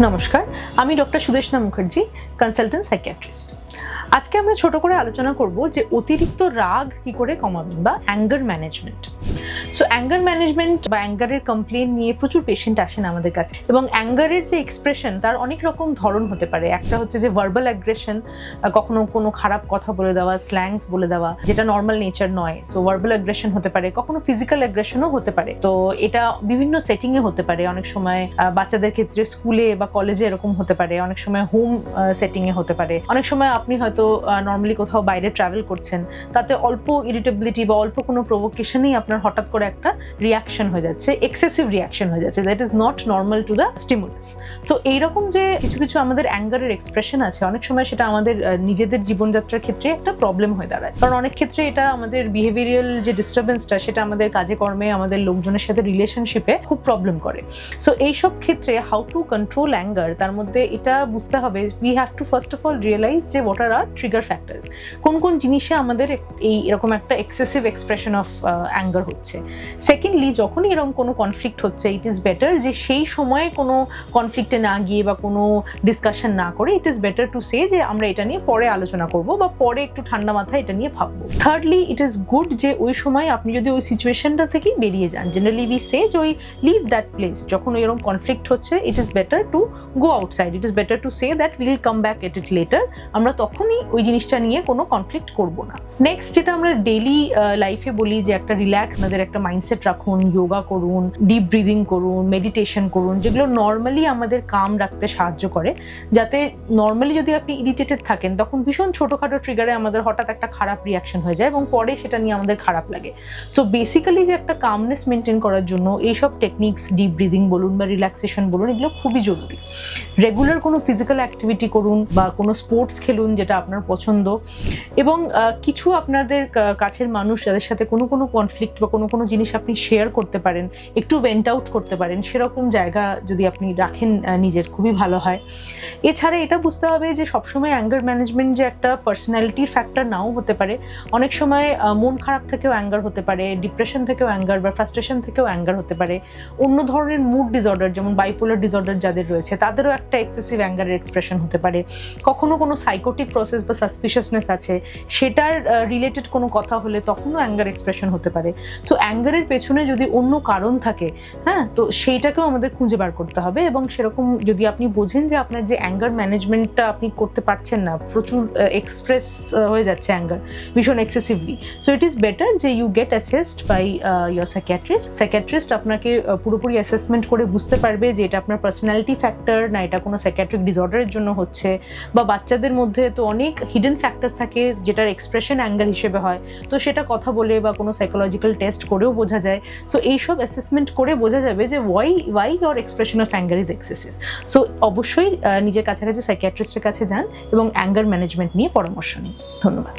নমস্কার, আমি doctor Sudeshna Mukherjee, consultant psychiatrist. আজকে আমরা ছোট করে আলোচনা করব যে অতিরিক্ত রাগ কি করে কমাবেন বা anger management. So anger management বা অ্যাঙ্গারের কমপ্লেন নিয়ে প্রচুর পেশেন্ট আসেন আমাদের কাছে, এবং অ্যাঙ্গারের যে এক্সপ্রেশন তার অনেক রকম ধরন হতে পারে। একটা হচ্ছে যে ভার্বাল অ্যাগ্রেশন, কখনো কোনো খারাপ কথা বলে দেওয়া, স্ল্যাংস বলে দেওয়া, যেটা নর্মাল নেচার নয়। সো ভার্বাল অ্যাগ্রেশন হতে পারে, কখনো ফিজিক্যাল অ্যাগ্রেশনও হতে পারে। তো এটা বিভিন্ন সেটিংয়ে হতে পারে। অনেক সময় বাচ্চাদের ক্ষেত্রে স্কুলে বা কলেজে এরকম হতে পারে, অনেক সময় হোম সেটিংয়ে হতে পারে, অনেক সময় আপনি হয়তো নর্মালি কোথাও বাইরে ট্রাভেল করছেন, তাতে অল্প ইরিটেবিলিটি বা অল্প কোনো প্রভোকেশনেই আপনার হঠাৎ করে একটা রিয়াকশন হয়ে যাচ্ছে, এক্সেসিভ রিয়াকশন হয়ে যাচ্ছে, that is not normal to the stimulus. So এইরকম যে কিছু কিছু আমাদের অ্যাঙ্গারের এক্সপ্রেশন আছে, অনেক সময় সেটা আমাদের নিজেদের জীবনযাত্রার ক্ষেত্রে একটা প্রবলেম হয়ে দাঁড়ায়। কারণ অনেক ক্ষেত্রে এটা আমাদের বিহেভিয়ারাল যে ডিস্টারবেন্সটা, সেটা আমাদের কাজে কর্মে, আমাদের লোকজনের সাথে রিলেশনশিপে খুব প্রবলেম করে। সো এইসব ক্ষেত্রে হাউ টু কন্ট্রোল অ্যাঙ্গার, তার মধ্যে এটা বুঝতে হবে we have to first of all realize যে what are are trigger factors, কোন কোন জিনিসে আমাদের এই এরকম একটা এক্সেসিভ এক্সপ্রেশন অফ অ্যাঙ্গার হচ্ছে। সেকেন্ডলি, যখনই এরকম কোনো কনফ্লিক্ট হচ্ছে, ইট ইজ বেটার যে সেই সময়ে কোনো কনফ্লিক্টে না গিয়ে বা কোনো ডিসকাশন না করে, ইট ইজ বেটার টু সে যে আমরা এটা নিয়ে পরে আলোচনা করব বা পরে একটু ঠান্ডা মাথায় এটা নিয়ে ভাববো। থার্ডলি, ইট ইজ গুড যে ওই সময় আপনি যদি ওই সিচুয়েশনটা থেকে বেরিয়ে যান। জেনারেলি উই সে যে ওই লিভ দ্যাট প্লেস, যখন ওই এরকম কনফ্লিক্ট হচ্ছে, it is better to go outside, it is better to say that will come back at it later. আমরা তখনই ওই জিনিসটা নিয়ে কোনো কনফ্লিক্ট করব না। নেক্সট, যেটা আমরা ডেইলি লাইফে বলি যে একটা রিল্যাক্স, আমাদের একটা মাইন্ডসেট রাখুন, যোগা করুন, ডিপ ব্রিদিং করুন, মেডিটেশন করুন, যেগুলো নর্মালি আমাদের কাম রাখতে সাহায্য করে। যাতে নর্মালি যদি আপনি ইরিটেটেড থাকেন, তখন ভীষণ ছোটোখাটো ট্রিগারে আমাদের হঠাৎ একটা খারাপ রিয়াকশন হয়ে যায় এবং পরে সেটা নিয়ে আমাদের খারাপ লাগে। সো বেসিক্যালি যে একটা কামনেস মেনটেন করার জন্য এইসব টেকনিক্স, ডিপ ব্রিদিং বলুন বা রিল্যাক্সেশন বলুন, এগুলো খুবই জরুরি। রেগুলার কোনো ফিজিক্যাল অ্যাক্টিভিটি করুন বা কোনো স্পোর্টস খেলুন যেটা আপনার পছন্দ, এবং কিছু আপনাদের কাছের মানুষ যাদের সাথে কোনো কোনো কনফ্লিক্ট বা কোনো কোনো জিনিস আপনি শেয়ার করতে পারেন, একটু ভেন্ট আউট করতে পারেন, সেরকম জায়গা যদি আপনি রাখেন নিজের, খুবই ভালো হয়। এছাড়া এটা বুঝতে হবে যে সবসময় অ্যাঙ্গার ম্যানেজমেন্ট যে একটা পার্সোনালিটির ফ্যাক্টর নাও হতে পারে। অনেক সময় মন খারাপ থেকেও অ্যাঙ্গার হতে পারে, ডিপ্রেশন থেকেও অ্যাঙ্গার বা ফ্রাস্ট্রেশন থেকেও অ্যাঙ্গার হতে পারে। অন্য ধরনের মুড ডিসঅর্ডার, যেমন বাইপোলার ডিসঅর্ডার যাদের রয়েছে, তাদেরও একটা এক্সেসিভ অ্যাঙ্গারের এক্সপ্রেশন হতে পারে। কখনো কোনো সাইকোটিক প্রসেস বা সাসপিশিয়াসনেস আছে, সেটার রিলেটেড কোনো কথা হলে তখনও অ্যাঙ্গার এক্সপ্রেশন হতে পারে। সো অ্যাঙ্গারের পেছনে যদি অন্য কারণ থাকে, হ্যাঁ, তো সেইটাকেও আমাদের খুঁজে বার করতে হবে। এবং সেরকম যদি আপনি বোঝেন যে আপনার যে অ্যাঙ্গার ম্যানেজমেন্টটা আপনি করতে পারছেন না, প্রচুর এক্সপ্রেস হয়ে যাচ্ছে অ্যাঙ্গার ভীষণ excessively, so it is better যে you get assessed by your psychiatrist. Psychiatrist আপনাকে পুরোপুরি অ্যাসেসমেন্ট করে বুঝতে পারবে যে এটা আপনার পার্সোনালিটি ফ্যাক্টর না এটা কোনো সাইকিয়াট্রিক ডিসঅর্ডারের জন্য হচ্ছে। বা বাচ্চাদের মধ্যে তো অনেক হিডেন ফ্যাক্টরস থাকে যেটার এক্সপ্রেশন অ্যাঙ্গার হিসেবে হয়, তো সেটা কথা বলে বা কোনো সাইকোলজিক্যাল টেস্ট করেও বোঝা যায়। সো এইসব অ্যাসেসমেন্ট করে বোঝা যাবে যে why your expression of anger is excessive. So অবশ্যই নিজের কাছাকাছি সাইকিয়াট্রিস্টের কাছে যান এবং অ্যাঙ্গার ম্যানেজমেন্ট নিয়ে পরামর্শ নিন। ধন্যবাদ।